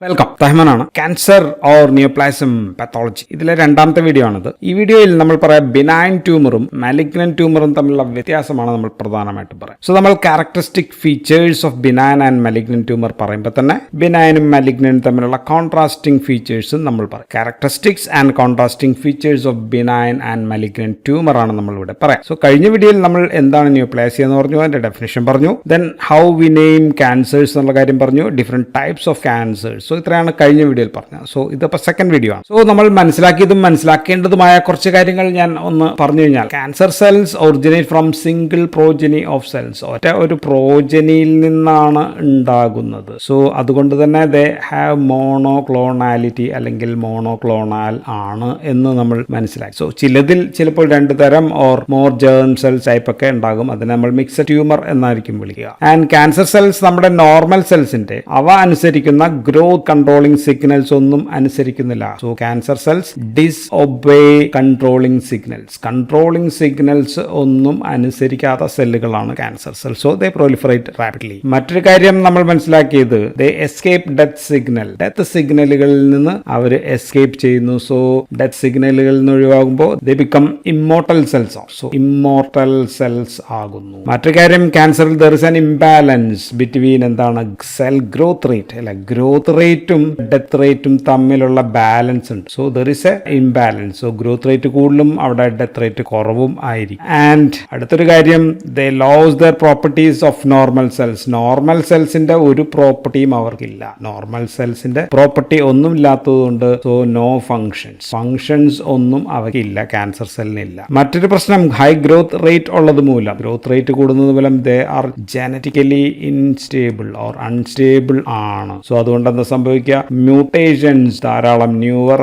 Welcome. റഹ്മാനാണ്. Cancer or neoplasm pathology ഇതിലെ രണ്ടാമത്തെ വീഡിയോ ആണിത്. ഈ വീഡിയോയിൽ നമ്മൾ പറയാം ബിനൈൻ ട്യൂമറും മാലിഗ്നന്റ് ട്യൂമറും തമ്മിലുള്ള വ്യത്യാസമാണ് നമ്മൾ പ്രധാനമായിട്ടും പറയാം. സോ നമ്മൾ characteristic features of benign and malignant tumour പറയുമ്പോൾ തന്നെ ബിനൈനും മാലിഗ്നന്റും തമ്മിലുള്ള കോൺട്രാസ്റ്റിംഗ് ഫീച്ചേഴ്സും നമ്മൾ പറയും. Characteristics and contrasting features of benign and malignant tumour ആണ് നമ്മൾ ഇവിടെ പറയാം. സോ കഴിഞ്ഞ വീഡിയോയിൽ നമ്മൾ എന്താണ് നിയോപ്ലാസിയ എന്ന് പറഞ്ഞു, അതിന്റെ ഡെഫിനേഷൻ പറഞ്ഞു, then how we name cancers എന്നുള്ള കാര്യം പറഞ്ഞു, different types of cancers. So ഇത്രയാണ് കഴിഞ്ഞ വീഡിയോയിൽ പറഞ്ഞത്. സോ ഇതിപ്പോൾ സെക്കൻഡ് വീഡിയോ ആണ്. സോ നമ്മൾ മനസ്സിലാക്കിയതും മനസ്സിലാക്കേണ്ടതുമായ കുറച്ച് കാര്യങ്ങൾ ഞാൻ ഒന്ന് പറഞ്ഞു കഴിഞ്ഞാൽ, cancer cells originate from single progeny of cells. ഒറ്റ ഒരു പ്രോജനിയിൽ നിന്നാണ് ഉണ്ടാകുന്നത്. സോ അതുകൊണ്ട് തന്നെ ദേ ഹാവ് മോണോക്ലോണാലിറ്റി അല്ലെങ്കിൽ മോണോക്ലോണാൽ ആണ് എന്ന് നമ്മൾ മനസ്സിലാക്കി. സോ ചിലതിൽ ചിലപ്പോൾ രണ്ട് തരം or more germ cells type ഒക്കെ ഉണ്ടാകും. അതിനെ നമ്മൾ മിക്സഡ് ട്യൂമർ എന്നായിരിക്കും വിളിക്കുക. ആൻഡ് ക്യാൻസർ സെൽസ് നമ്മുടെ നോർമൽ സെൽസിന്റെ അവ അനുസരിക്കുന്ന ഗ്രോത്ത് കൺട്രോളിംഗ് സിഗ്നൽസ് ഒന്നും അനുസരിക്കുന്നില്ല. So cancer cells disobey controlling signals. Controlling signals ഒന്നും അനുസരിക്കാത്ത സെല്ലുകളാണ് cancer cells. So they proliferate rapidly. മറ്റൊരു കാര്യം നമ്മൾ മനസ്സിലാക്കിയത്, they escape death signal. Death സിഗ്നലുകളിൽ നിന്ന് അവർ എസ്കേപ്പ് ചെയ്യുന്നു. സോ ഡെത്ത് സിഗ്നലുകളിൽ നിന്ന് ഒഴിവാകുമ്പോൾ they become immortal cells. So immortal cells ആകുന്നു. മറ്റൊരു കാര്യം, ക്യാൻസറിൽ there is an imbalance between എന്താണ് സെൽ ഗ്രോത്ത് റേറ്റ് അല്ലെ, ഗ്രോത്ത് റേറ്റും ഡെത്ത് റേറ്റും തമ്മിലുള്ള ബാലൻസ് ഉണ്ട്. So there is a imbalance. So growth rate കൂടുതലും അവിടെ ഡെത്ത് റേറ്റ് കുറവും ആയിരിക്കും. ആൻഡ് അടുത്തൊരു കാര്യം, they lose their properties of normal cells. Normal സെൽസിന്റെ ഒരു പ്രോപ്പർട്ടിയും അവർക്കില്ല. നോർമൽ സെൽസിന്റെ പ്രോപ്പർട്ടി ഒന്നും ഇല്ലാത്തതുകൊണ്ട് സോ നോ ഫങ്ഷൻസ് ഒന്നും അവയ്ക്കില്ല, ക്യാൻസർ സെല്ലിനില്ല. മറ്റൊരു പ്രശ്നം, ഹൈ ഗ്രോത്ത് റേറ്റ് ഉള്ളത് മൂലം, ഗ്രോത്ത് റേറ്റ് കൂടുന്നത് മൂലം they are genetically instable or unstable ആണ്. സോ അതുകൊണ്ട് എന്താ സംഭവിക്കുക, മ്യൂട്ടേഷൻസ്, ധാരാളം newer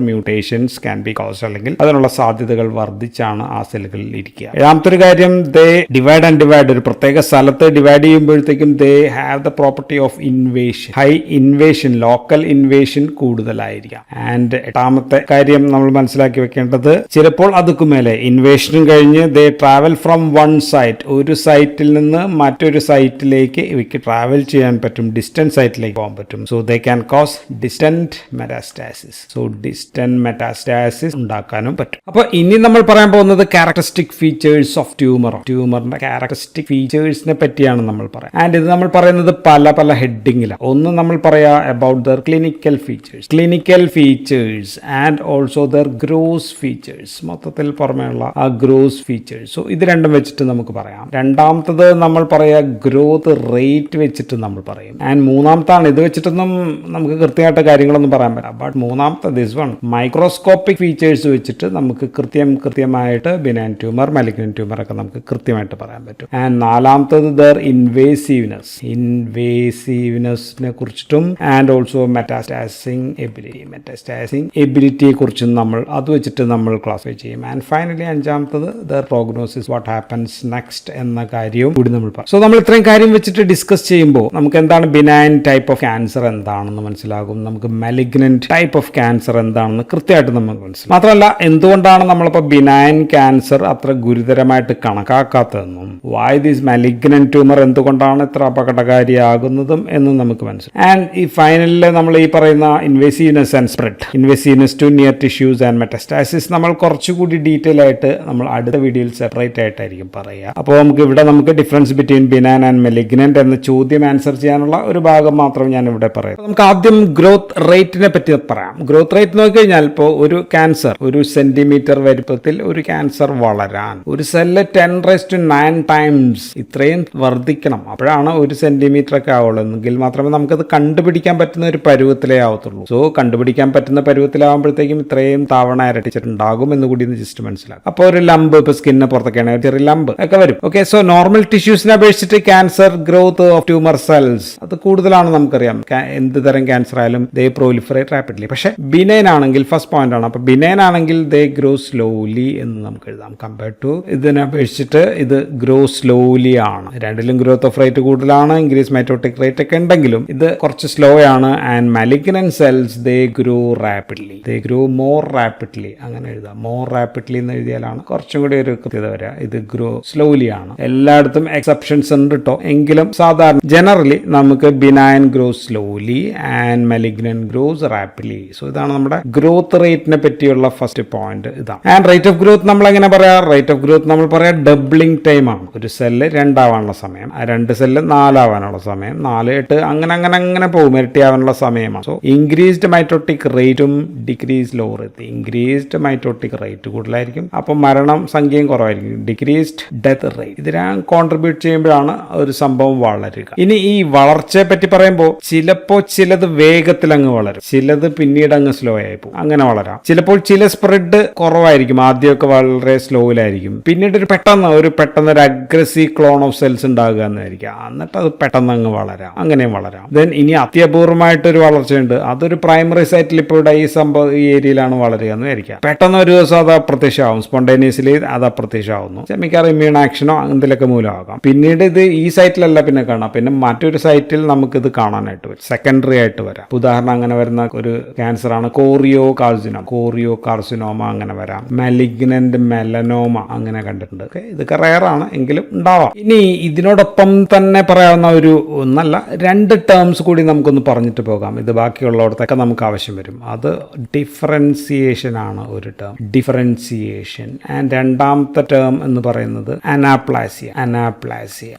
mutations can be cause, അല്ലെങ്കിൽ അതിനുള്ള സാധ്യതകൾ വർദ്ധിച്ചാണ് ആ സെല്ലുകളിൽ ഇരിക്കുക. ഏഴാമത്തൊരു കാര്യം, ദേ ഡിവൈഡ് ആൻഡ് ഡിവൈഡ്. ഒരു പ്രത്യേക സ്ഥലത്ത് ഡിവൈഡ് ചെയ്യുമ്പോഴത്തേക്കും they have the property of invasion. High invasion, local invasion കൂടുതലായിരിക്കാം. ആൻഡ് എട്ടാമത്തെ കാര്യം നമ്മൾ മനസ്സിലാക്കി വെക്കേണ്ടത്, ചിലപ്പോൾ അതുക്കും മേലെ ഇൻവേഷനും കഴിഞ്ഞ് they travel from one site, ഒരു സൈറ്റിൽ നിന്ന് മറ്റൊരു സൈറ്റിലേക്ക് ഇവയ്ക്ക് ട്രാവൽ ചെയ്യാൻ പറ്റും, ഡിസ്റ്റന്റ് സൈറ്റിലേക്ക് പോകാൻ പറ്റും. So they can cos distant metastasis. So distant metastasis ഉണ്ടാക്കാനും പറ്റും. അപ്പോൾ ഇനി നമ്മൾ പറയാൻ പോകുന്നത് ക്യാരക്ടറിസ്റ്റിക് ഫീച്ചേഴ്സ് ഓഫ് ട്യൂമറിന്റെ ക്യാരക്ടറിസ്റ്റിക് ഫീച്ചേഴ്സിനെ പറ്റിയാണ് നമ്മൾ പറയാം. ആൻഡ് ഇത് നമ്മൾ പറയുന്നത് പല ഹെഡിങ്ങിലാണ്. ഒന്ന് നമ്മൾ പറയാ about there clinical features and also there gross features. മൊത്തത്തിൽ പുറമേയുള്ള ആ ഗ്രോസ് ഫീച്ചേഴ്സ്. സോ ഇത് രണ്ടും വെച്ചിട്ട് നമുക്ക് പറയാം. രണ്ടാമത്തത് നമ്മൾ പറയാ ഗ്രോത്ത് റേറ്റ് വെച്ചിട്ട് നമ്മൾ പറയും. ആൻഡ് മൂന്നാമത്താണ്, ഇത് വെച്ചിട്ടൊന്നും നമുക്ക് കൃത്യമായിട്ട് കാര്യങ്ങളൊന്നും പറയാൻ പറ്റില്ല. ബട്ട് മൂന്നാമത്തെ ദിസ് വൺ, മൈക്രോസ്കോപ്പിക് ഫീച്ചേഴ്സ് വെച്ചിട്ട് നമുക്ക് കൃത്യമായിട്ട് ബിനൈൻ ട്യൂമർ, മാലിഗ്നന്റ് ട്യൂമർ ഒക്കെ നമുക്ക് കൃത്യമായിട്ട് പറയാൻ പറ്റും. ആൻഡ് നാലാമത്തത് ദർ ഇൻവേസീവ്നെസ്സിനെ കുറിച്ചിട്ടും ആൻഡ് ഓൾസോ മെറ്റാസ്റ്റാസിങ് എബിലിറ്റിയെ കുറിച്ചും നമ്മൾ അത് വെച്ചിട്ട് നമ്മൾ ക്ലാസിഫൈ ചെയ്യും. ആൻഡ് ഫൈനലി അഞ്ചാമത്തത് their prognosis, what happens next എന്ന കാര്യവും കൂടി നമ്മൾ പറയും. സോ നമ്മൾ ഇത്രയും കാര്യം വെച്ചിട്ട് ഡിസ്കസ് ചെയ്യുമ്പോൾ നമുക്ക് എന്താണ് ബിനൈൻ ടൈപ്പ് ഓഫ് ക്യാൻസർ എന്താണെന്ന് മനസ്സിലാകും, നമുക്ക് മാലിഗ്നന്റ് ടൈപ്പ് ഓഫ് ക്യാൻസർ എന്താണെന്ന് കൃത്യമായിട്ട് നമുക്ക് മനസ്സിലാക്കും. മാത്രമല്ല എന്തുകൊണ്ടാണ് നമ്മളിപ്പോൾ ബിനൈൻ ക്യാൻസർ അത്ര ഗുരുതരമായിട്ട് കണക്കാക്കാത്തതെന്നും വൈ ദിസ് മാലിഗ്നന്റ് ട്യൂമർ എന്തുകൊണ്ടാണ് ഇത്ര അപകടകാരിയാകുന്നതും എന്ന് നമുക്ക് മനസ്സിലാക്കും. ആൻഡ് ഈ ഫൈനലിൽ നമ്മൾ ഈ പറയുന്ന invasiveness and spread, invasiveness to near tissues and metastasis നമ്മൾ കുറച്ചുകൂടി ഡീറ്റെയിൽ ആയിട്ട് നമ്മൾ അടുത്ത വീഡിയോയിൽ സെപ്പറേറ്റ് ആയിട്ടായിരിക്കും പറയുക. അപ്പോൾ നമുക്ക് difference between benign and malignant എന്ന ചോദ്യം ആൻസർ ചെയ്യാനുള്ള ഒരു ഭാഗം മാത്രം ഞാൻ ഇവിടെ പറയാം. നമുക്ക് ആദ്യം ഗ്രോത്ത് റേറ്റിനെ പറ്റി പറയാം. ഗ്രോത്ത് റേറ്റ് നോക്കിക്കഴിഞ്ഞാൽ ഇപ്പോൾ ഒരു ക്യാൻസർ, ഒരു സെന്റിമീറ്റർ വലുപ്പത്തിൽ ഒരു ക്യാൻസർ വളരാൻ ഒരു സെല്ല് 10⁹ ടൈംസ് ഇത്രയും വർദ്ധിക്കണം. അപ്പോഴാണ് ഒരു സെന്റിമീറ്റർ ഒക്കെ ആവുള്ളൂ. എങ്കിൽ മാത്രമേ നമുക്കത് കണ്ടുപിടിക്കാൻ പറ്റുന്ന ഒരു പരുവത്തിലേ ആവത്തുള്ളൂ. സോ കണ്ടുപിടിക്കാൻ പറ്റുന്ന പരുവത്തിലാവുമ്പോഴത്തേക്കും ഇത്രയും തവണ ഇരട്ടിച്ചിട്ടുണ്ടാകും എന്ന് കൂടി ജസ്റ്റ് മനസ്സിലാക്കും. അപ്പോൾ ഒരു ലംബ്, ഇപ്പോൾ സ്കിന്നിന് പുറത്തൊക്കെയാണ് ചെറിയ ലംബ് ഒക്കെ വരും. ഓക്കെ, സോ നോർമൽ ടിഷ്യൂസിനെ അപേക്ഷിച്ചിട്ട് cancer growth of tumour cells അത് കൂടുതലാണ്. നമുക്കറിയാം എന്ത് തരം ക്യാൻസർ ആയാലും ദേ പ്രൊലിഫറേറ്റ് റാപ്പിഡ്ലി. പക്ഷേ ബിനൈൻ ആണെങ്കിൽ ഫസ്റ്റ് പോയിന്റ് ആണ്. അപ്പോൾ ബിനൈൻ ആണെങ്കിൽ ദേ ഗ്രോ സ്ലോലി എന്ന് നമുക്ക് എഴുതാം. കമ്പയർഡ് ടു ഇതിനെ അപേക്ഷിച്ചിട്ട് ഇത് ഗ്രോ സ്ലോലി ആണ്. രണ്ടിലും ഗ്രോത്ത് ഓഫ് റേറ്റ് കൂടുതലാണ്, ഇൻക്രീസ് മൈറ്റോട്ടിക് റേറ്റ് ഒക്കെ ഉണ്ടെങ്കിലും ഇത് കുറച്ച് സ്ലോ ആണ്. And malignant cells they grow more rapidly അങ്ങനെ എഴുതാം. മോർ റാപ്പിഡ്ലി എന്ന് എഴുതിയാലാണ് കുറച്ചും കൂടി ഒരു കൃത്യത വരിക. ഇത് ഗ്രോ സ്ലോലി ആണ്. എല്ലായിടത്തും എക്സെപ്ഷൻസ് ഉണ്ട് കേട്ടോ. എങ്കിലും സാധാരണ ജനറലി നമുക്ക് benign grow slowly slowly and malignant gross rapidly. So ഇതാണ് നമ്മുടെ ഗ്രോത്ത് റേറ്റിനെ പറ്റിയുള്ള ഫസ്റ്റ് പോയിന്റ് ഇതാണ്. ആൻഡ് റേറ്റ് ഓഫ് ഗ്രോത്ത് നമ്മൾ എങ്ങനെ പറയാം? റേറ്റ് ഓഫ് ഗ്രോത്ത് നമ്മൾ പറയാം ഡബ്ലിംഗ് ടൈം ആണ്. ഒരു സെല്ല് 2 ആവാനുള്ള സമയം, ആ 2 സെല്ല് 4 ആവാനുള്ള സമയം, 4, 8 അങ്ങനെ പോകും, ഇരട്ടിയാവാനുള്ള സമയമാണ്. സോ ഇൻക്രീസ്ഡ് മൈറ്റോട്ടിക് റേറ്റും decrease low rate. Increased mitotic rate കൂടുതലായിരിക്കും, അപ്പം മരണം സംഖ്യയും കുറവായിരിക്കും. ഡിക്രീസ്ഡ് ഡെത്ത് റേറ്റ് ഇതിനാണ് കോൺട്രിബ്യൂട്ട് ചെയ്യുമ്പോഴാണ് ഒരു സംഭവം വളരുക. ഇനി ഈ വളർച്ചയെ പറ്റി പറയുമ്പോൾ ചിലപ്പോൾ ചിലത് വേഗത്തിൽ അങ്ങ് വളരും, ചിലത് പിന്നീട് അങ്ങ് സ്ലോ ആയി പോകും, അങ്ങനെ വളരാം. ചിലപ്പോൾ ചില സ്പ്രെഡ് കുറവായിരിക്കും, ആദ്യമൊക്കെ വളരെ സ്ലോയിലായിരിക്കും, പിന്നീട് ഒരു പെട്ടെന്ന് ഒരു അഗ്രസീവ് ക്ലോൺ ഓഫ് സെൽസ് ഉണ്ടാകുക എന്നായിരിക്കും, എന്നിട്ട് അത് പെട്ടെന്ന് അങ്ങ് വളരാം, അങ്ങനെയും വളരാം. ദെൻ ഇനി അത്യപൂർവമായിട്ടൊരു വളർച്ചയുണ്ട്, അതൊരു പ്രൈമറി സൈറ്റിൽ ഇപ്പോൾ ഈ ഏരിയയിലാണ് വളരുക എന്ന് വിചാരിക്കാം. പെട്ടെന്ന് ഒരു ദിവസം അത് അപ്രത്യക്ഷമാവും, സ്പോണ്ടേനിയസ്ലി അത് അപ്രത്യക്ഷമാവുന്നു. മിക്കവാറും ഇമ്മ്യൂൺ ആക്ഷനോ എന്തെങ്കിലുമൊക്കെ മൂലമാകാം. പിന്നീട് ഇത് ഈ സൈറ്റിലല്ല പിന്നെ കാണാം, പിന്നെ മറ്റൊരു സൈറ്റിൽ നമുക്കിത് കാണാനായിട്ട് വരും, സെക്കൻഡറി ആയിട്ട് വരാം. ഉദാഹരണം അങ്ങനെ വരുന്ന ഒരു ക്യാൻസർ ആണ് കോറിയോ കാർസിനോമ അങ്ങനെ വരാം, മാലിഗ്നന്റ് മെലനോമ അങ്ങനെ കണ്ടിട്ടുണ്ട്. ഇതൊക്കെ റയറാണ് എങ്കിലും ഉണ്ടാവാം. ഇനി ഇതിനോടൊപ്പം തന്നെ പറയാവുന്ന ഒരു 2 ടേംസ് കൂടി നമുക്കൊന്ന് പറഞ്ഞിട്ട് പോകാം. ഇത് ബാക്കിയുള്ളവർക്കൊക്കെ നമുക്ക് ആവശ്യം വരും. അത് ഡിഫറൻസിയേഷൻ ആണ് ഒരു ടേം, ഡിഫറൻസിയേഷൻ. ആൻഡ് രണ്ടാമത്തെ ടേം എന്ന് പറയുന്നത് അനാപ്ലാസിയ.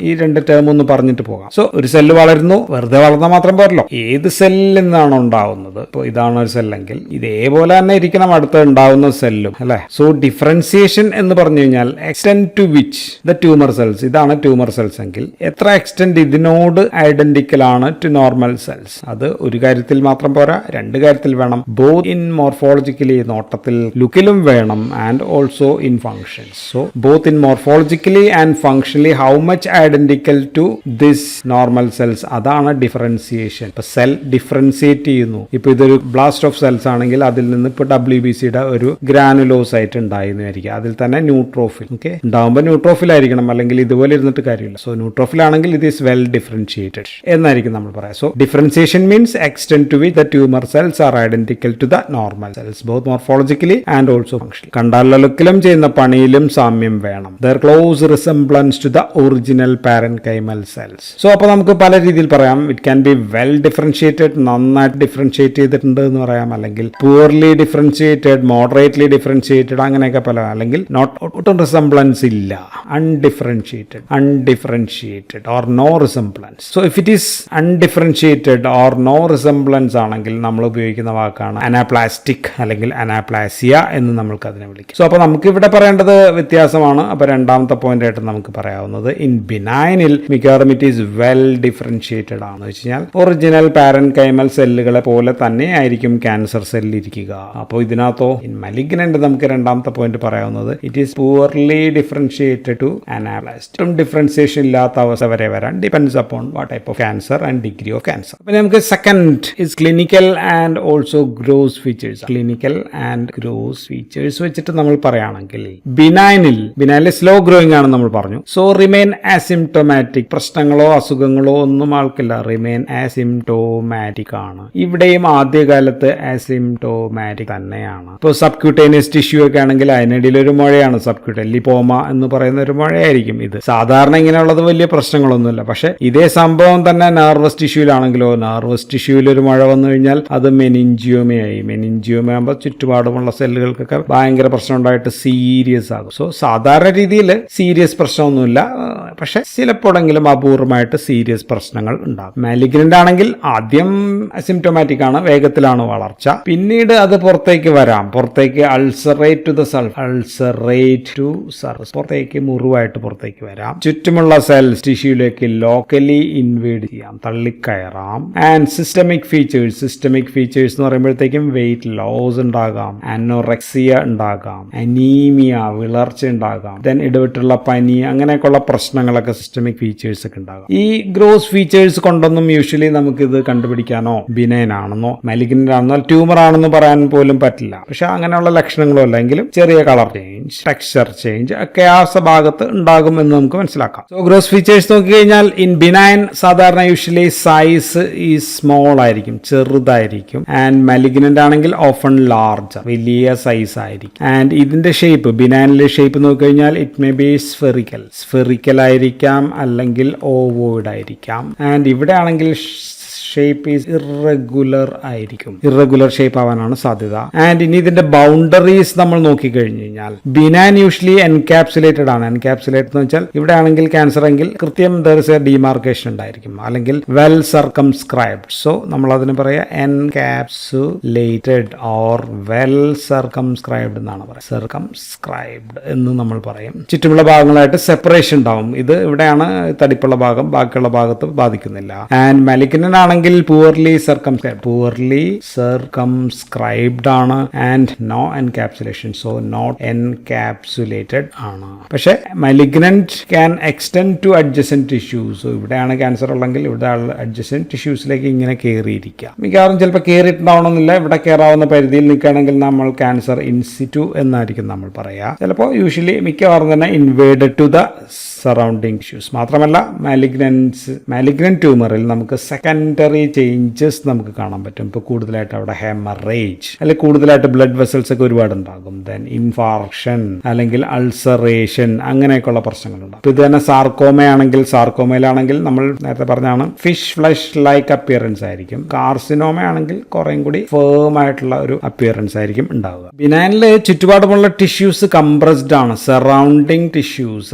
ഈ 2 ടേം ഒന്ന് പറഞ്ഞിട്ട് പോകാം. സോ ഒരു സെല്ല് വളരുന്നു, വെറുതെ വളർന്നാൽ മാത്രം പോരല്ലോ, ഏത് സെല്ലിൽ നിന്നാണ് ഉണ്ടാവുന്നത്. ഇപ്പോൾ ഇതാണ് ഒരു സെല്ലെങ്കിൽ ഇതേപോലെ തന്നെ ഇരിക്കണം അടുത്ത് ഉണ്ടാവുന്ന സെല്ലും, അല്ലെ? സോ ഡിഫറൻസിയേഷൻ എന്ന് പറഞ്ഞു കഴിഞ്ഞാൽ extend to which the tumour cells, ഇതാണ് ട്യൂമർ സെൽസ് എങ്കിൽ എത്ര എക്സ്റ്റെൻഡ് ഇതിനോട് ഐഡന്റിക്കൽ ആണ് ടു നോർമൽ സെൽസ്. അത് ഒരു കാര്യത്തിൽ മാത്രം പോരാ, 2 കാര്യത്തിൽ വേണം. ബോത്ത് ഇൻ മോർഫോളജിക്കലി, നോട്ടത്തിൽ ലുക്കിലും വേണം, and also in functions. So both in morphologically and functionally how much identical to this normal cells, അതാണ് ഡിഫറൻസിയേഷൻ. ഇപ്പൊ സെൽ ഡിഫറൻസിയേറ്റ് ചെയ്യുന്നു. ഇപ്പൊ ഇതൊരു ബ്ലാസ്റ്റ് ഓഫ് സെൽസ് ആണെങ്കിൽ അതിൽ നിന്ന് ഇപ്പൊ WBCയുടെ ഒരു ഗ്രാനുലോസ് ആയിട്ട് ഉണ്ടായിരുന്നായിരിക്കും, അതിൽ തന്നെ ന്യൂട്രോഫിൽ. ഓക്കെ, ഉണ്ടാകുമ്പോൾ ന്യൂട്രോഫിൽ ആയിരിക്കണം, അല്ലെങ്കിൽ ഇതുപോലെ ഇരുന്നിട്ട് കാര്യമില്ല. സോ ന്യൂട്രോഫിൽ ആണെങ്കിൽ ഇത് ഈസ് വെൽ ഡിഫറൻഷിയേറ്റഡ് എന്നായിരിക്കും നമ്മൾ പറയാം. So differentiation means extend to which the tumour cells are identical to the normal cells both morphologically and also functionally. കണ്ടാലുള്ള ലുക്കിലും ചെയ്യുന്ന പണിയിലും സാമ്യം വേണം. There close resemblance to the original parenchymal cells. So അപ്പോൾ നമുക്ക് പല രീതിയിൽ പറയാം. It can be well differentiated, നന്നായിട്ട് ഡിഫറൻഷിയേറ്റ് ചെയ്തിട്ടുണ്ട് എന്ന് പറയാം, അല്ലെങ്കിൽ പൂർലി ഡിഫറൻഷിയേറ്റഡ്, മോഡറേറ്റ്ലി ഡിഫറൻഷിയേറ്റഡ്, അങ്ങനെയൊക്കെ പല, അല്ലെങ്കിൽ ഒട്ടും റിസംബ്ലൻസ് ഇല്ല, undifferentiated or no resemblance. So if it is undifferentiated or no resemblance ആണെങ്കിൽ നമ്മൾ ഉപയോഗിക്കുന്ന വാക്കാണ് അനാപ്ലാസ്റ്റിക് അല്ലെങ്കിൽ അനാപ്ലാസിയ എന്ന് നമ്മൾക്ക് അതിനെ വിളിക്കും. സോ അപ്പോൾ നമുക്ക് ഇവിടെ പറയേണ്ടത് വ്യത്യാസമാണ്. അപ്പോൾ രണ്ടാമത്തെ പോയിന്റ് ആയിട്ട് നമുക്ക് പറയാവുന്നത് ഇൻ ബിനൈനിൽ മിക്കവാറും ഇറ്റ് ഈസ് വെൽ ഡിഫറൻഷിയേറ്റഡ് ആണ് വെച്ച് കഴിഞ്ഞാൽ ഒറിജിനൽ പാരൻകൈമൽ സെല്ലുകളെ പോലെ തന്നെ ആയിരിക്കും ക്യാൻസർ സെല്ലിൽ ഇരിക്കുക. അപ്പോൾ ഇതിനകത്തോ ഇൻ മലിഗ്നന്റ് നമുക്ക് രണ്ടാമത്തെ പോയിന്റ് പറയാവുന്നത് it is poorly differentiated to അനാപ്ലാസ്റ്റും ഡിഫറൻസിയേഷൻ ഇല്ലാത്ത അവസ്ഥ വരെ വരാൻ depends upon what type of cancer and degree of cancer. പിന്നെ നമുക്ക് second is clinical and also gross features. Clinical and gross features വെച്ചിട്ട് നമ്മൾ പറയുകയാണെങ്കിൽ ബിനൈനിൽ സ്ലോ ഗ്രോയിങ് ആണ് നമ്മൾ പറഞ്ഞു. സോ റിമെയിൻ ആസിംപ്റ്റോമാറ്റിക്, പ്രശ്നങ്ങളോ അസുഖങ്ങളോ ഒന്നും ആൾക്കില്ല, റിമെയിൻ ആസിംപ്റ്റോമാറ്റിക് ആണ്. ഇവിടെയും ആദ്യകാലത്ത് ആസിംപ്റ്റോമാറ്റിക് തന്നെയാണ്. ഇപ്പോൾ സബ്ക്യൂട്ടേനിയസ് ടിഷ്യൂ ഒക്കെ ആണെങ്കിൽ അതിനിടയിൽ ഒരു മുഴയാണ് സബ്ക്യൂട്ടേനിയസ് ലിപ്പോമ എന്ന് പറയുന്ന ഒരു മുഴയായിരിക്കും. ഇത് സാധാരണ ഇങ്ങനെയുള്ളത് വലിയ പ്രശ്നങ്ങളൊന്നുമില്ല. പക്ഷെ ഇതേ സംഭവം തന്നെ നെർവസ് ടിഷ്യൂലാണെങ്കിലോ, നെർവസ് ടിഷ്യൂവിൽ ഒരു മഴ വന്നു കഴിഞ്ഞാൽ അത് മെനിഞ്ചിയോമയായി. മെനിഞ്ചിയോമ ആകുമ്പോൾ ചുറ്റുപാടുമുള്ള സെല്ലുകൾക്കൊക്കെ ഭയങ്കര പ്രശ്നം ഉണ്ടായിട്ട് സീരിയസ് ആകും. സോ സാധാരണ രീതിയിൽ സീരിയസ് പ്രശ്നമൊന്നുമില്ല, പക്ഷെ ചിലപ്പോഴെങ്കിലും അപൂർവമായിട്ട് സീരിയസ് പ്രശ്നങ്ങൾ ഉണ്ടാകും. മാലിഗ്നന്റ് ആണെങ്കിൽ ആദ്യം അസിംപ്റ്റോമാറ്റിക് ആണ്, വേഗത്തിലാണ് വളർച്ച, പിന്നീട് അത് പുറത്തേക്ക് വരാം. പുറത്തേക്ക് അൾസറേറ്റ് ടു ദ സർഫസ്, പുറത്തേക്ക് മുറിവായിട്ട് പുറത്തേക്ക് വരാം. ചുറ്റുമുള്ള സെൽസ് ടിഷ്യൂലേക്ക് ലോക്കലി ഇൻവേഡ് ചെയ്യാം, തള്ളിക്കയറാം. ആൻഡ് സിസ്റ്റമിക് ഫീച്ചേഴ്സ് എന്ന് പറയുമ്പോഴത്തേക്കും വെയിറ്റ് ലോസ് ഉണ്ടാകാം, അനോറെക്സിയ ഉണ്ടാകാം, അനീമിയ വിളർച്ച ഉണ്ടാകാം, ദെൻ ഇടവിട്ടുള്ള പനി, അങ്ങനെയൊക്കെയുള്ള പ്രശ്നങ്ങളൊക്കെ സിസ്റ്റമിക് ഫീച്ചേഴ്സ് ഒക്കെ ഉണ്ടാകാം. ഈ ഗ്രോസ് ഫീച്ചേഴ്സ് കൊണ്ടൊന്നും യൂഷ്വലി നമുക്കിത് കണ്ടുപിടിക്കാനോ ബിനൈൻ ആണെന്നോ മാലിഗ്നന്റ് ആണെന്നോ ട്യൂമർ ആണെന്നോ പറയാൻ പോലും പറ്റില്ല. പക്ഷെ അങ്ങനെയുള്ള ലക്ഷണങ്ങളും അല്ലെങ്കിലും ചെറിയ കളർ ചേഞ്ച്, ടെക്സ്ചർ ചേഞ്ച് ഒക്കെ ആ ഭാഗത്ത് ഉണ്ടാകും എന്ന് നമുക്ക് മനസ്സിലാക്കാം. സോ ഗ്രോസ് ഫീച്ചേഴ്സ് നോക്കിക്കഴിഞ്ഞാൽ ഇൻ ബിനൈൻ സാധാരണ യൂഷ്വലി സൈസ് ഈ സ്മോൾ ആയിരിക്കും, ചെറുതായിരിക്കും. ആൻഡ് മാലിഗ്നന്റ് ആണെങ്കിൽ ഓഫൺ ലാർജ്, വലിയ സൈസ് ആയിരിക്കും. ആൻഡ് ഇതിന്റെ ഷേപ്പ്, ബിനൈനിലെ ഷേപ്പ് നോക്കിക്കഴിഞ്ഞാൽ ഇറ്റ് മേ ബി സ്ഫെറിക്കൽ ആയിരിക്കാം, അല്ലെങ്കിൽ ഓവോയിഡ് ആയിരിക്കാം. ആൻഡ് ഇവിടെ ആണെങ്കിൽ ഷേപ്പ് ഈസ് ഇറഗുലർ ആയിരിക്കും, ഇറഗുലർ ഷേപ്പ് ആവാനാണ് സാധ്യത. ആൻഡ് ഇനി ഇതിന്റെ ബൗണ്ടറീസ് നമ്മൾ നോക്കിക്കഴിഞ്ഞു കഴിഞ്ഞാൽ ബിനൈൻ യൂഷ്വലി എൻകാപ്സുലേറ്റഡ് ആണ്. എൻകാപ്സുലേറ്റഡ് എന്ന് വെച്ചാൽ ഇവിടെ ആണെങ്കിൽ ക്യാൻസർ എങ്കിൽ കൃത്യം ഡിമാർക്കേഷൻ ഉണ്ടായിരിക്കും, അല്ലെങ്കിൽ വെൽ സർക്കംസ്ക്രൈബ്ഡ്. സോ നമ്മൾ അതിന് പറയാ എൻകാപ്സുലേറ്റഡ് ഓർ വെൽ സർക്കംസ്ക്രൈബ്ഡ് എന്നാണ് പറയുക. സർക്കംസ്ക്രൈബ്ഡ് എന്ന് നമ്മൾ പറയും. ചുറ്റുമുള്ള ഭാഗങ്ങളായിട്ട് സെപ്പറേഷൻ ഉണ്ടാവും. ഇത് ഇവിടെയാണ് തടിപ്പുള്ള ഭാഗം, ബാക്കിയുള്ള ഭാഗത്ത് ബാധിക്കുന്നില്ല. ആൻഡ് മാലിഗ്നന്റ് ആണെങ്കിൽ പൂവർലി സർക്കംസ്ക്രൈബ്ഡ് ആണ് and no encapsulation, so not encapsulated ആണ്. പക്ഷെ malignant can extend to adjacent tissues. ഇവിടെയാണ് ക്യാൻസർ ഉള്ളെങ്കിൽ ഇവിടെ അഡ്ജസെന്റ് ടിഷ്യൂസിലേക്ക് ഇങ്ങനെ കയറിയിരിക്കുക. മിക്കവാറും ചിലപ്പോൾ കയറിയിട്ടുണ്ടാവണമെന്നില്ല, ഇവിടെ കയറാവുന്ന പരിധിയിൽ നിൽക്കുകയാണെങ്കിൽ നമ്മൾ ക്യാൻസർ ഇൻസിറ്റു എന്നായിരിക്കും നമ്മൾ പറയുക. ചിലപ്പോൾ യൂഷ്വലി മിക്കവാറും തന്നെ invaded to the surrounding tissues. മാത്രമല്ല മാലിഗ്നന്റ് ട്യൂമറിൽ നമുക്ക് സെക്കൻഡറി ചേഞ്ചസ് നമുക്ക് കാണാൻ പറ്റും. ഇപ്പോൾ കൂടുതലായിട്ട് അവിടെ ഹെമറേജ്, അല്ലെങ്കിൽ കൂടുതലായിട്ട് ബ്ലഡ് വെസൽസ് ഒക്കെ ഒരുപാട് ഉണ്ടാകും. ദെൻ ഇൻഫാർക്ഷൻ അല്ലെങ്കിൽ അൾസറേഷൻ, അങ്ങനെയൊക്കെയുള്ള പ്രശ്നങ്ങളുണ്ടാകും. ഇപ്പോൾ ഇത് തന്നെ സാർക്കോമയിലാണെങ്കിൽ നമ്മൾ നേരത്തെ പറഞ്ഞാണ് ഫിഷ് ഫ്ലഷ് ലൈക്ക് അപ്പിയറൻസ് ആയിരിക്കും. കാർസിനോമ ആണെങ്കിൽ കുറേം കൂടി ഫേം ആയിട്ടുള്ള ഒരു അപ്പിയറൻസ് ആയിരിക്കും ഉണ്ടാവുക. ബിനൈനില് ചുറ്റുപാടുമുള്ള ടിഷ്യൂസ് കംപ്രസ്ഡ് ആണ്. സറൗണ്ടിങ് ടിഷ്യൂസ്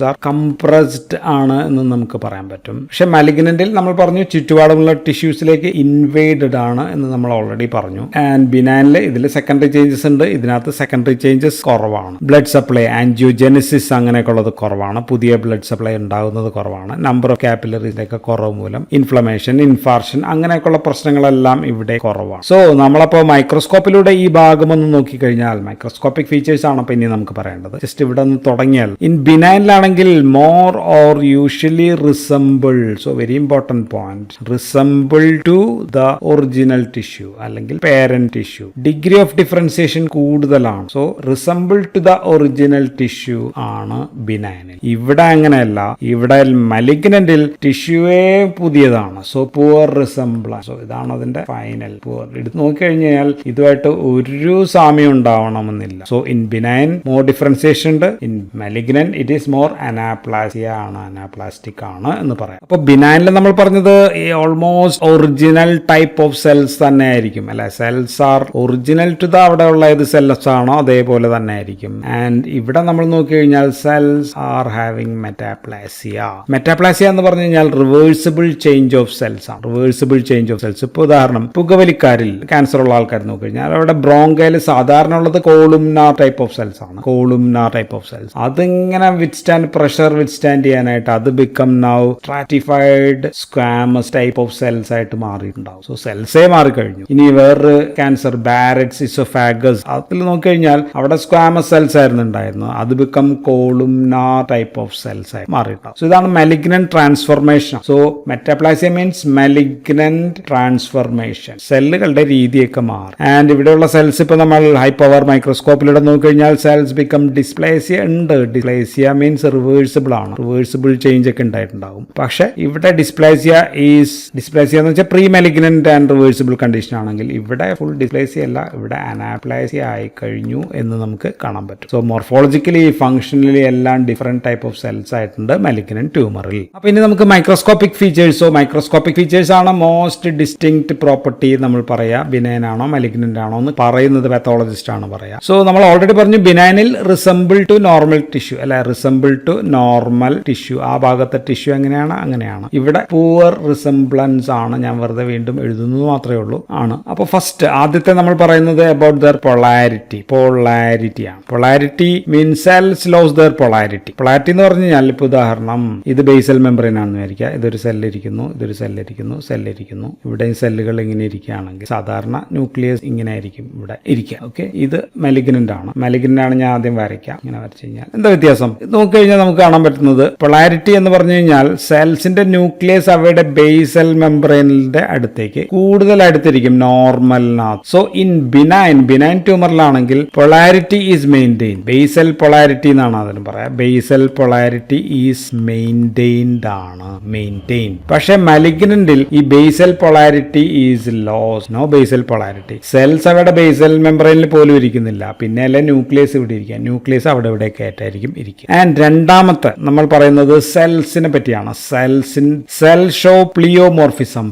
ആർ കംപ്രസ്ഡ് ആണ് എന്ന് നമുക്ക് പറയാൻ പറ്റും. പക്ഷെ മാലിഗ്നന്റിൽ നമ്മൾ പറഞ്ഞു ചുറ്റുപാടുമുള്ള ടിഷ്യൂസിലേക്ക് ഇൻവേഡഡ് ആണ് എന്ന് നമ്മൾ ഓൾറെഡി പറഞ്ഞു. ആൻഡ് ബിനൈനിൽ ഇതിൽ സെക്കൻഡറി ചേഞ്ചസ് ഉണ്ട്. ഇതിനകത്ത് സെക്കൻഡറി ചേഞ്ചസ് കുറവാണ്. ബ്ലഡ് സപ്ലൈ, ആൻജിയോജെനിസിസ് അങ്ങനെയൊക്കെ ഉള്ളത് കുറവാണ്. പുതിയ ബ്ലഡ് സപ്ലൈ ഉണ്ടാകുന്നത് കുറവാണ്. നമ്പർ ഓഫ് കാപ്പിലറീസിലേക്ക് കുറവ് മൂലം ഇൻഫ്ലമേഷൻ, ഇൻഫാർഷൻ അങ്ങനെയൊക്കെയുള്ള പ്രശ്നങ്ങളെല്ലാം ഇവിടെ കുറവാണ്. സോ നമ്മളപ്പോൾ മൈക്രോസ്കോപ്പിലൂടെ ഈ ഭാഗം ഒന്ന് നോക്കിക്കഴിഞ്ഞാൽ മൈക്രോസ്കോപ്പിക് ഫീച്ചേഴ്സ് ആണ് അപ്പോൾ ഇനി നമുക്ക് പറയേണ്ടത്. ജസ്റ്റ് ഇവിടെ നിന്ന് തുടങ്ങിയാൽ ഇൻ ബിനൈനിലാണെങ്കിൽ more or usually resemble, so very important point, resemble to the original tissue അല്ലെങ്കിൽ parent tissue. Degree of differentiation കൂടുതലാണ്. So resemble to the original tissue ആണ് ബിനൈനിൽ. ഇവിടെ അങ്ങനെയല്ല. ഇവിടെ മലിഗ്നന്റിൽ ടിഷ്യൂവേ പുതിയതാണ്. So poor resemblance. സോ ഇതാണ് അതിന്റെ ഫൈനൽ. പുവർ എടുത്ത് നോക്കിക്കഴിഞ്ഞാൽ ഇതുമായിട്ട് ഒരു സാമ്യം ഉണ്ടാവണമെന്നില്ല. So in benign more differentiation ഉണ്ട്. In malignant it is more anaplasia ആണ്, അനാപ്ലാസ്റ്റിക് ആണ് എന്ന് പറയാം. അപ്പൊ ബിനൈനിൽ നമ്മൾ പറഞ്ഞത് almost original type of cells തന്നെ ആയിരിക്കും അല്ലെ. Cells are original to the അവിടെ ഉള്ള ഏത് സെൽസ് ആണോ അതേപോലെ തന്നെ ആയിരിക്കും. ആൻഡ് ഇവിടെ നമ്മൾ നോക്കി കഴിഞ്ഞാൽ സെൽസ് ആർ ഹാവിംഗ് മെറ്റാപ്ലാസിയ എന്ന് പറഞ്ഞു കഴിഞ്ഞാൽ റിവേഴ്സിബിൾ ചേഞ്ച് ഓഫ് സെൽസ് ആണ്. Reversible change of cells. ഇപ്പോൾ ഉദാഹരണം പുകവലിക്കാരിൽ ക്യാൻസർ ഉള്ള ആൾക്കാർ നോക്കി കഴിഞ്ഞാൽ അവിടെ ബ്രോങ്കയിൽ സാധാരണ ഉള്ളത് കോളുംനാർ ടൈപ്പ് ഓഫ് സെൽസ് ആണ്. അതിങ്ങനെ പ്രഷർ വിത്ത്സ്റ്റാൻഡ് ചെയ്യാനായിട്ട് അത് become now stratified squamous type of cells ആയിട്ട് മാറിയിട്ടുണ്ടാവും. സോ സെൽസേ മാറിക്കഴിഞ്ഞു. ഇനി വേറൊരു ക്യാൻസർ ബാരറ്റ്സ് ഇസോഫാഗസ്, അതിൽ നോക്കിക്കഴിഞ്ഞാൽ അവിടെ സ്ക്വാമസ് സെൽസ് ആയിരുന്നു ഉണ്ടായിരുന്നത്. അത് become columnar type of cells ആയി മാറിയിട്ടുണ്ടാവും. സോ ഇതാണ് malignant transformation. So metaplasia means malignant transformation. സെല്ലുകളുടെ രീതിയൊക്കെ മാറും. ആൻഡ് ഇവിടെയുള്ള സെൽസ് ഇപ്പൊ നമ്മൾ ഹൈ പവർ മൈക്രോസ്കോപ്പിലൂടെ നോക്കിക്കഴിഞ്ഞാൽ സെൽസ് ബിക്കം ഡിസ്പ്ലേസിയ ഉണ്ട്. ഡിസ്പ്ലേസിയ മീൻസ് റിവേഴ്സിബിൾ ആണ്. റിവേഴ്സിബിൾ ചേഞ്ച് ഒക്കെ ഉണ്ടായിട്ടുണ്ടാവും. പക്ഷെ ഇവിടെ ഡിസ്പ്ലേസിയ എന്ന് വെച്ചാൽ pre malignant and reversible condition ആണെങ്കിൽ ഇവിടെ ഫുൾ ഡിസ്പ്ലേസിയ അല്ല, ഇവിടെ അനാപ്ലാസിയ ആയി കഴിഞ്ഞു എന്ന് നമുക്ക് കാണാൻ പറ്റും. സോ മോർഫോളജിക്കലി ഫംഗ്ഷനലി എല്ലാം ഡിഫറെന്റ് ടൈപ്പ് ഓഫ് സെൽസ് ആയിട്ടുണ്ട് മാലിഗ്നന്റ് ട്യൂമറിൽ. അപ്പൊ ഇനി നമുക്ക് മൈക്രോസ്കോപ്പിക് ഫീച്ചേഴ്സ്. മൈക്രോസ്കോപ്പിക് ഫീച്ചേഴ്സ് ആണ് മോസ്റ്റ് ഡിസ്റ്റിങ്ക്ട് പ്രോപ്പർട്ടി നമ്മൾ പറയാ. ബിനൈൻ ആണോ മാലിഗ്നന്റ് ആണോ എന്ന് പറയുന്നത് പാത്തോളജിസ്റ്റ് ആണ് പറയാ. സോ നമ്മൾ ഓൾറെഡി പറഞ്ഞു ബിനൈനിൽ റിസംബിൾ ടു നോർമൽ ടിഷ്യൂ അല്ലെ, റിസംബിൾ ടു നോർമൽ ടിഷ്യൂ. ആ ഭാഗത്തെ ടിഷ്യൂ അങ്ങനെയാണ്. ഇവിടെ പൂവർ റിസംബ്ലൻസ് ആണ്. ഞാൻ വെറുതെ വീണ്ടും എഴുതുന്നത് മാത്രമേ ഉള്ളൂ ആണ്. അപ്പൊ ഫസ്റ്റ് ആദ്യത്തെ നമ്മൾ പറയുന്നത് അബൌട്ട് ദർ പൊളാരിറ്റി ആണ്. Polarity means cells lose their polarity എന്ന് പറഞ്ഞു കഴിഞ്ഞാൽ ഇപ്പൊ ഉദാഹരണം ഇത് ബേസൽ മെമ്പറൈൻ ആണെന്ന് വിചാരിക്കുക. ഇതൊരു സെല്ലിരിക്കുന്നു, ഇവിടെയും സെല്ലുകൾ ഇങ്ങനെ ഇരിക്കുകയാണെങ്കിൽ സാധാരണ ന്യൂക്ലിയസ് ഇങ്ങനെ ആയിരിക്കും ഇവിടെ ഇരിക്കുക. ഓക്കെ, ഇത് മാലിഗ്നന്റ് ആണ്. ഞാൻ ആദ്യം വരയ്ക്കാം. ഇങ്ങനെ വരച്ചു കഴിഞ്ഞാൽ എന്താ വ്യത്യാസം നോക്കിക്കഴിഞ്ഞാൽ നമുക്ക് കാണാൻ പറ്റുന്നത് പൊളാരിറ്റി എന്ന് പറഞ്ഞു കഴിഞ്ഞാൽ സെൽസിന്റെ ന്യൂക്ലിയസ് അവയുടെ ബേസൽ മെമ്പറൈനിന്റെ അടുത്തേക്ക് കൂടുതൽ അടുത്തിരിക്കും നോർമലിനകത്ത്. സോ ഇൻ ബിനൈൻ ട്യൂമറിലാണെങ്കിൽ polarity is maintain. Basal polarity എന്നാണ് അതിന് പറയാം. ബേസൽ പൊളാരിറ്റി ഈസ് മെയിൻറ്റെയിൻഡ് ആണ്. പക്ഷെ മാലിഗ്നന്റിൽ ഈ basal polarity is loss. No basal polarity. Cells അവയുടെ ബേസൽ മെമ്പറൈനിൽ പോലും ഇരിക്കുന്നില്ല. പിന്നെ അല്ലെ ന്യൂക്ലിയസ് ഇവിടെ ഇരിക്കുക. ന്യൂക്ലിയസ് അവിടെ ഇവിടെ ആയിട്ടായിരിക്കും ഇരിക്കുക. ആൻഡ് ആൻഡ് രണ്ടാമത്തെ നമ്മൾ പറയുന്നത് സെൽസിനെ പറ്റിയാണ്. സെൽ ഷോ പ്ലിയോമോർഫിസം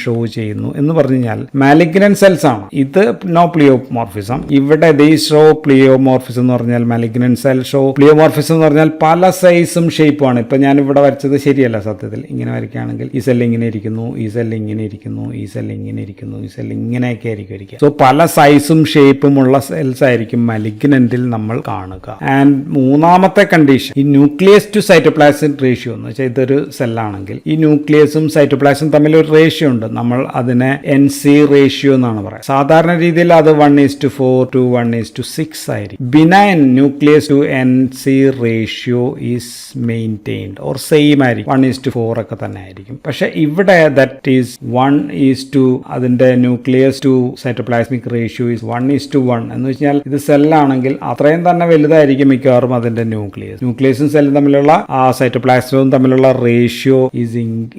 ഷോ ചെയ്യുന്നു എന്ന് പറഞ്ഞു കഴിഞ്ഞാൽ മാലിഗ്നന്റ് സെൽസ് ആണ്. ഇത് നോ പ്ലിയോമോർഫിസം. ഇവിടെ ഷോ പ്ലിയോമോർഫിസം എന്ന് പറഞ്ഞാൽ മാലിഗ്നന്റ് സെൽ ഷോ പ്ലിയോമോർഫിസം എന്ന് പറഞ്ഞാൽ പല സൈസും ഷേപ്പുമാണ്. ഇപ്പൊ ഞാൻ ഇവിടെ വരച്ചത് ശരിയല്ല സത്യത്തിൽ. ഇങ്ങനെ വരയ്ക്കുകയാണെങ്കിൽ ഈ സെൽ ഇങ്ങനെ ഇരിക്കുന്നു, ഈ സെൽ ഇങ്ങനെ ഇരിക്കുന്നു, ഈ സെൽ ഇങ്ങനെ ഇരിക്കുന്നു, ഈ സെൽ ഇങ്ങനെയൊക്കെ ആയിരിക്കും ഇരിക്കുക. സോ പല സൈസും ഷേപ്പുമുള്ള സെൽസ് ആയിരിക്കും മാലിഗ്നന്റിൽ നമ്മൾ കാണുക. ആൻഡ് മൂന്നാമത്തെ കണ്ടീഷൻ, ഈ ന്യൂക്ലിയസ് ടു സൈറ്റോപ്ലാസം റേഷ്യോ എന്ന് വെച്ചാൽ ഇതൊരു സെല്ലാണെങ്കിൽ ഈ ന്യൂക്ലിയസും സൈറ്റോപ്ലാസും തമ്മിൽ ഒരു റേഷ്യോ ഉണ്ട്. നമ്മൾ അതിനെ NC റേഷ്യോ എന്നാണ് പറയുക. സാധാരണ രീതിയിൽ അത് 1:4 to 1:6 ആയിരിക്കും. Benign nucleus to NC ratio is maintained or same ആയിരിക്കും, 1:4 ഒക്കെ തന്നെ ആയിരിക്കും. പക്ഷെ ഇവിടെ ദാറ്റ് ഈസ് 1:2, അതിന്റെ nucleus to cytoplasmic ratio is 1:1 എന്ന് വെച്ചാൽ ഇത് സെല്ലാണെങ്കിൽ അത്രയും തന്നെ വലുതായിരിക്കും മിക്കവാറും അതിന്റെ ന്യൂക്ലിയസും സെല്ലും തമ്മിലുള്ള ആ സൈറ്റോപ്ലാസ്മവും തമ്മിലുള്ള റേഷ്യോ ഈസ്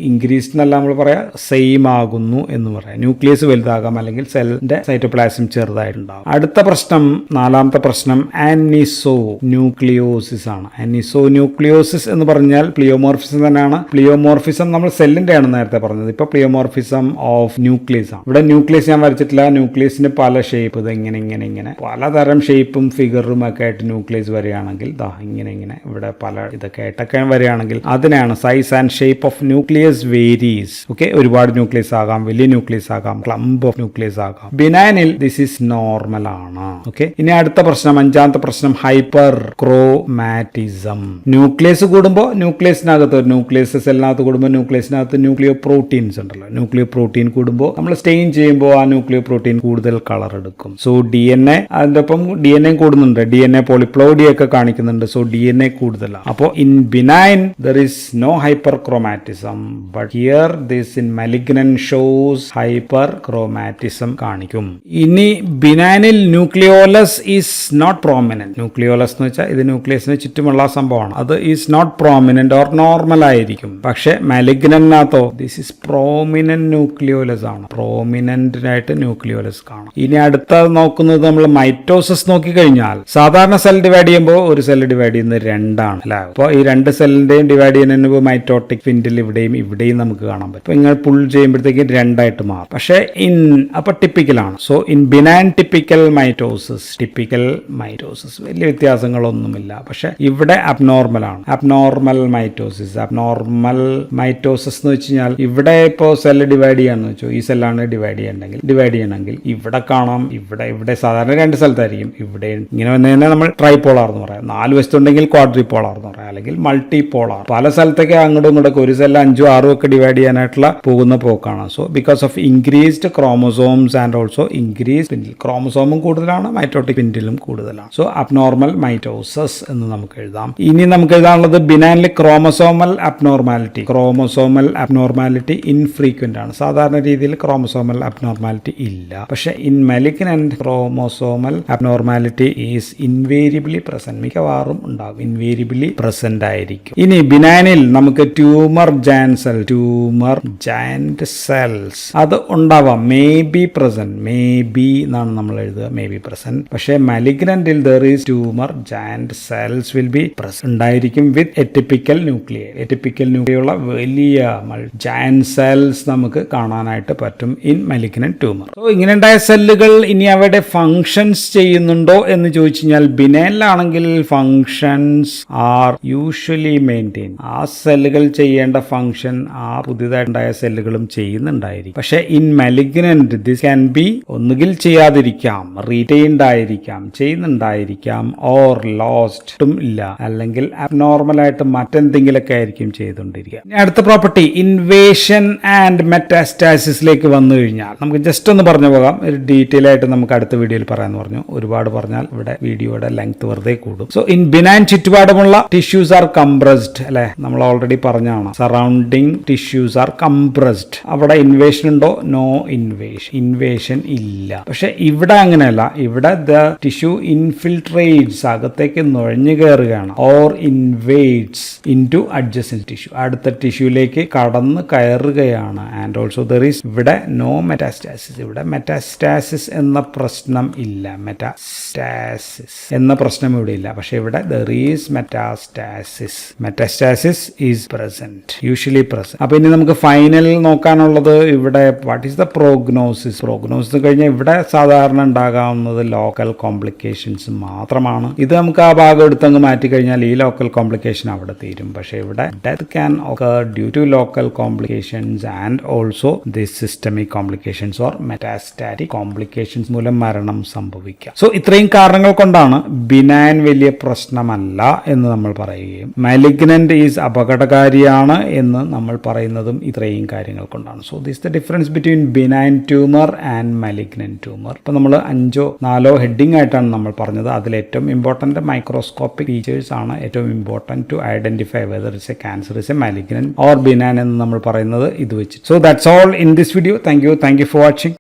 ഇൻക്രീസ്ഡ് എന്നല്ല നമ്മൾ പറയാം, സെയിം ആകുന്നു എന്ന് പറയാം. ന്യൂക്ലിയസ് വലുതാകാം അല്ലെങ്കിൽ സെല്ലിന്റെ സൈറ്റോപ്ലാസം ചെറുതായിട്ടുണ്ടാകും. അടുത്ത പ്രശ്നം, നാലാമത്തെ പ്രശ്നം ആനിസോ ന്യൂക്ലിയോസിസ് ആണ്. ആനിസോ ന്യൂക്ലിയോസിസ് എന്ന് പറഞ്ഞാൽ പ്ലിയോമോർഫിസം തന്നെയാണ്. പ്ലിയോമോർഫിസം നമ്മൾ സെല്ലിന്റെ ആണ് നേരത്തെ പറഞ്ഞത്. ഇപ്പൊ പ്ലിയോമോർഫിസം ഓഫ് ന്യൂക്ലിയസ് ആണ്. ഇവിടെ ന്യൂക്ലിയസ് ഞാൻ വരച്ചിട്ടില്ല. ന്യൂക്ലിയസിന് പല ഷേപ്പ്, ഇത് ഇങ്ങനെ പലതരം ഷേപ്പും ഫിഗറും ഒക്കെ ആയിട്ട് ന്യൂക്ലിയസ് വരികയാണെങ്കിൽ ഇങ്ങനെ ഇവിടെ പല ഇതൊക്കെ ആയിട്ടൊക്കെ വരികയാണെങ്കിൽ അതിനാണ് size and shape of nucleus varies. Okay, ഒരുപാട് ന്യൂക്ലിയസ് ആകാം, വലിയ ന്യൂക്ലിയസ് ആകാം, ക്ലംബ് ഓഫ് ന്യൂക്ലിയസ് ആകാം. ബിനൈനിൽ ദിസ് ഈസ് നോർമൽ ആണ്. ഓക്കെ, ഇനി അടുത്ത പ്രശ്നം, അഞ്ചാമത്തെ പ്രശ്നം, ഹൈപ്പർ ക്രോമാറ്റിസം. ന്യൂക്ലിയസ് കൂടുമ്പോൾ ന്യൂക്ലിയസിനകത്ത് സെല്ലിനകത്ത് കൂടുമ്പോൾ ന്യൂക്ലിയസിനകത്ത് ന്യൂക്ലിയോ പ്രോട്ടീൻസ് ഉണ്ടല്ലോ. ന്യൂക്ലിയോ പ്രോട്ടീൻ കൂടുമ്പോൾ നമ്മൾ സ്റ്റെയിൻ ചെയ്യുമ്പോൾ ആ ന്യൂക്ലിയോ പ്രോട്ടീൻ കൂടുതൽ കളർ എടുക്കും. സോ DNA അതിന്റെ ഒപ്പം DNA കൂടുന്നുണ്ട്. DNA പോളിപ്ലോയിഡി ഒക്കെ കാണിക്കുന്നുണ്ട്. സോ DNA കൂടുതലാണ്. അപ്പോൾ in benign there is no hyperchromatism, but here this in malignant shows hyperchromatism കാണിക്കും. ഇനി ബിനൈനിൽ nucleolus is not prominent. Nucleolus എന്ന് വെച്ചാൽ ഇത് ന്യൂക്ലിയസിന് ചുറ്റുമുള്ള സംഭവമാണ്. അത് is not prominent or normal ആയിരിക്കും. പക്ഷെ മാലിഗ്നന്റിനകത്തോ ദിസ് ഈസ് പ്രോമിനന്റ് ന്യൂക്ലിയോലസ് ആണ്. പ്രോമിനന്റ് ആയിട്ട് ന്യൂക്ലിയോലസ് കാണും. ഇനി അടുത്ത നോക്കുന്നത് നമ്മൾ മൈറ്റോസിസ് നോക്കിക്കഴിഞ്ഞാൽ സാധാരണ സെൽ ഡിവൈഡ് ചെയ്യുമ്പോൾ ഒരു സെൽ ഡിവൈഡ് ചെയ്യുന്നത് രണ്ടാണ് അല്ലേ. അപ്പോൾ ഈ രണ്ട് സെല്ലിന്റെയും ഡിവൈഡ് ചെയ്യുന്നതിന് മൈറ്റോട്ടിക് സ്പിൻഡിൽ ഇവിടെയും നമുക്ക് കാണാൻ പറ്റും. ഇങ്ങനെ പുൾ ചെയ്യുമ്പോഴത്തേക്ക് രണ്ടായിട്ട് മാറും. പക്ഷേ അപ്പൊ ടിപ്പിക്കലാണ്. So in benign typical mitosis വലിയ വ്യത്യാസങ്ങളൊന്നുമില്ല. പക്ഷെ ഇവിടെ അബ്നോർമൽ ആണ്. അബ്നോർമൽ മൈറ്റോസിസ് എന്ന് വെച്ച് കഴിഞ്ഞാൽ ഇവിടെ ഇപ്പോൾ സെല്ല് ഡിവൈഡ് ചെയ്യാന്ന് വെച്ചോ, ഈ സെല്ലാണ് ഡിവൈഡ് ചെയ്യണമെങ്കിൽ ഇവിടെ കാണാം, ഇവിടെ സാധാരണ രണ്ട് സ്ഥലത്തായിരിക്കും. ഇവിടെ ഇങ്ങനെ വന്നു കഴിഞ്ഞാൽ നമ്മൾ ട്രൈപോളാർ എന്ന് പറയാം. 4 വശത്തുണ്ടെങ്കിൽ ക്വാഡ്രിപോളാർ എന്ന് പറയാം, അല്ലെങ്കിൽ മൾട്ടിപോളാർ. പല സ്ഥലത്തേക്ക് അങ്ങോട്ടും ഇങ്ങോട്ടും ഒരു സെല്ല് 5, 6 ഒക്കെ ഡിവൈഡ് ചെയ്യാനായിട്ടുള്ള പോകുന്ന പോക്കാണ്. So because of increased chromosomes and also increase spindle, ക്രോമോസോമും കൂടുതലാണ്, മൈറ്റോട്ടിക് സ്പിൻഡിലും കൂടുതലാണ്. സോ അബ്നോർമൽ മൈറ്റോസിസ് എന്ന് നമുക്ക് എഴുതാം. ഇനി നമുക്ക് എഴുതാനുള്ളത് ബിനൈനിൽ ക്രോമസോമൽ അബ്നോർമാലിറ്റി ഇൻഫ്രീക്വന്റ് ആണ്. സാധാരണ രീതിയിൽ ക്രോമസോമൽ അബ്നോർമാലിറ്റി ഇല്ല. പക്ഷെ in malignant chromosomal abnormality is invariably present, മിക്കവാറും ഉണ്ടാകും, ഇൻവേരിയബിളി പ്രസന്റ് ആയിരിക്കും. ഇനി ബിനൈനിൽ നമുക്ക് ട്യൂമർ ജാന്റ് സെൽസ് അത് ഉണ്ടാവാം, മേ ബി എന്നാണ് നമ്മൾ എഴുതുക, മേ ബി പ്രസന്റ്. പക്ഷെ മാലിഗ്നന്റിൽ there is tumour giant cells will be present ഉണ്ടായിരിക്കും വിത്ത് എറ്റിപ്പിക്കൽ ന്യൂക്ലിയുള്ള വലിയ ജാന്റ് സെൽസ് നമുക്ക് കാണാനായിട്ട് പറ്റും ഇൻ മാലിഗ്നന്റ് ട്യൂമർ. സോ ഇങ്ങനെ ഉണ്ടായ സെല്ലുകൾ ഇനി അവയുടെ ഫങ്ഷൻസ് ചെയ്യുന്നുണ്ടോ എന്ന് ചോദിച്ചു കഴിഞ്ഞാൽ ബിനൈനിലാണെങ്കിൽ ഫങ്ഷൻസ് ആർ യൂഷ്വലി മെയിൻറ്റെയിൻ. ആ സെല്ലുകൾ ചെയ്യേണ്ട ഫങ്ഷൻ ആ പുതിയതായിട്ടുണ്ടായ സെല്ലുകളും ചെയ്യുന്നുണ്ടായിരിക്കും. പക്ഷെ in malignant this can be ഒന്നുകിൽ ചെയ്യാതിരിക്കാം, റീറ്റെയിൻഡ് ആയിരിക്കാം, ചെയ്യുന്നുണ്ടായിരിക്കാം, ഓർ ലോസ്റ്റും ഇല്ല, അല്ലെങ്കിൽ അബ്നോർമൽ ആയിട്ട് മറ്റെന്തെങ്കിലുമൊക്കെ ആയിരിക്കും ചെയ്തുകൊണ്ടിരിക്കുക. അടുത്ത പ്രോപ്പർട്ടി ഇൻവേഷൻ ആൻഡ് മെറ്റാസ്റ്റാസിസിലേക്ക് വന്നു കഴിഞ്ഞാൽ നമുക്ക് ജസ്റ്റ് ഒന്ന് പറഞ്ഞു പോകാം. ഒരു ഡീറ്റെയിൽ ആയിട്ട് നമുക്ക് അടുത്ത വീഡിയോയിൽ പറയാമെന്ന് പറഞ്ഞു. ഒരുപാട് പറഞ്ഞാൽ ഇവിടെ വീഡിയോയുടെ ലെങ്ത് വെറുതെ കൂടും. സോ ഇൻ ബിനൈൻ ചുറ്റുപാടുമുള്ള ടിഷ്യൂസ് ആർ കംപ്രസ്ഡ് അല്ലെ, നമ്മൾ ഓൾറെഡി പറഞ്ഞാണ്. Surrounding tissues R compressed. അവിടെ ഇൻവേഷൻ ഉണ്ടോ? നോ ഇൻവേഷൻ ഇല്ല. പക്ഷെ ഇവിടെ അങ്ങനെയല്ല. ഇവിടെ ദ ടിഷ്യൂ ഇൻഫിൽട്രേറ്റ്സ്, അകത്തേക്ക് നുഴഞ്ഞു കയറുകയാണ്, ഓർ ഇൻവേഡ്സ് ഇൻടു അഡ്ജസന്റ് ടിഷ്യൂ, അടുത്ത ടിഷ്യൂലേക്ക് കടന്ന് കയറുകയാണ്. ആൻഡ് ഓൾസോ ദർ ഈസ് ഇവിടെ നോ മെറ്റാസ്റ്റാസിസ്. ഇവിടെ മെറ്റാസ്റ്റാസിസ് എന്ന പ്രശ്നം ഇല്ല. പ്രശ്നം ഇവിടെ ഇല്ല. പക്ഷെ ഇവിടെ there is metastasis is present, usually present. അപ്പൊ ഇനി നമുക്ക് ഫൈനൽ നോക്കാനുള്ളത് ഇവിടെ വാട്ട് ഈസ് ദ പ്രോഗ്നോസിസ് കഴിഞ്ഞാൽ ഇവിടെ സാധാരണ ഉണ്ടാകാവുന്നത് ലോക്കൽ കോംപ്ലിക്കേഷൻസ് മാത്രമാണ്. ഇത് നമുക്ക് ആ ഭാഗം എടുത്തങ്ങ് മാറ്റി കഴിഞ്ഞാൽ ഈ ലോക്കൽ കോംപ്ലിക്കേഷൻ അവിടെ തീരും. പക്ഷെ ഇവിടെ death can occur due to local complications and also the systemic complications or metastatic complications മൂലം മരണം സംഭവിക്കാം. സോ ഇത്രയും കാരണങ്ങൾ കൊണ്ടാണ് ബിനൈൻ വലിയ പ്രശ്നമല്ല എന്ന് നമ്മൾ പറയുകയും മാലിഗ്നന്റ് ഈസ് അപകടകാരിയാണ് എന്ന് നമ്മൾ പറയുന്നതും ഇത്രയും കാര്യങ്ങൾ കൊണ്ടാണ്. So this the difference between benign tumour and malignant tumour. ഇപ്പൊ നമ്മൾ 5-4 ഹെഡിങ് ആയിട്ടാണ് നമ്മൾ പറഞ്ഞത്. അതിൽ ഏറ്റവും ഇമ്പോർട്ടന്റ് മൈക്രോസ്കോപ്പിക് ഫീച്ചേഴ്സ് ആണ് ഏറ്റവും important to identify whether it's a cancer is a malignant or benign എന്ന് നമ്മൾ പറയുന്നത് ഇത് വെച്ച്. So that's all in this video. Thank you for watching.